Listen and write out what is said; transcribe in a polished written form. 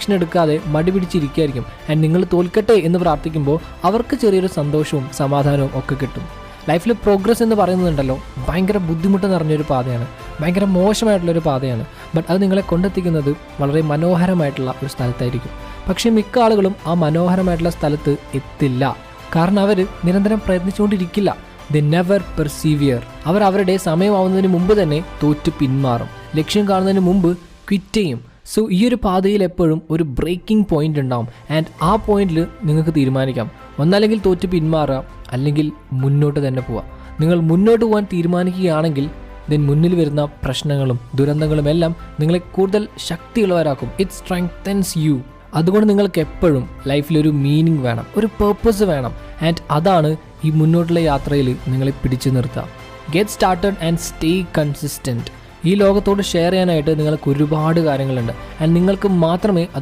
Action എടുക്കാതെ മടി പിടിച്ചിരിക്കുകയായിരിക്കും. And നിങ്ങൾ തോൽക്കട്ടെ എന്ന് പ്രാർത്ഥിക്കുമ്പോൾ അവർക്ക് ചെറിയൊരു സന്തോഷവും സമാധാനവും ഒക്കെ കിട്ടും. ലൈഫിൽ പ്രോഗ്രസ് എന്ന് പറയുന്നതുണ്ടല്ലോ, ഭയങ്കര ബുദ്ധിമുട്ട് നിറഞ്ഞൊരു പാതയാണ്, ഭയങ്കര മോശമായിട്ടുള്ളൊരു പാതയാണ്. ബട്ട് അത് നിങ്ങളെ കൊണ്ടെത്തിക്കുന്നത് വളരെ മനോഹരമായിട്ടുള്ള ഒരു സ്ഥലത്തായിരിക്കും. പക്ഷേ മിക്ക ആളുകളും ആ മനോഹരമായിട്ടുള്ള സ്ഥലത്ത് എത്തില്ല. കാരണം അവർ നിരന്തരം പ്രയത്നിച്ചുകൊണ്ടിരിക്കില്ല. They never persevere. അവർ അവരുടെ സമയമാവുന്നതിന് മുമ്പ് തന്നെ തോറ്റ് പിന്മാറും. ലക്ഷ്യം കാണുന്നതിന് മുമ്പ് ക്വിറ്റ് ചെയ്യും. സോ ഈ ഒരു പാതയിൽ എപ്പോഴും ഒരു ബ്രേക്കിംഗ് പോയിന്റ് ഉണ്ടാവും. ആൻഡ് ആ പോയിന്റിൽ നിങ്ങൾക്ക് തീരുമാനിക്കാം, ഒന്നല്ലെങ്കിൽ തോറ്റ് പിന്മാറുക, അല്ലെങ്കിൽ മുന്നോട്ട് തന്നെ പോവുക. നിങ്ങൾ മുന്നോട്ട് പോകാൻ തീരുമാനിക്കുകയാണെങ്കിൽ മുന്നിൽ വരുന്ന പ്രശ്നങ്ങളും ദുരന്തങ്ങളും എല്ലാം നിങ്ങളെ കൂടുതൽ ശക്തിയുള്ളവരാക്കും. It strengthens U. അതുകൊണ്ട് നിങ്ങൾക്ക് എപ്പോഴും ലൈഫിലൊരു മീനിങ് വേണം, ഒരു പേർപ്പസ് വേണം. ആൻഡ് അതാണ് ഈ മുന്നോട്ടുള്ള യാത്രയിൽ നിങ്ങളെ പിടിച്ചു നിർത്തുക. Get started and stay consistent. ഈ ലോകത്തോട് ഷെയർ ചെയ്യാനായിട്ട് നിങ്ങൾക്ക് ഒരുപാട് കാര്യങ്ങളുണ്ട്. ആൻഡ് നിങ്ങൾക്ക് മാത്രമേ അത്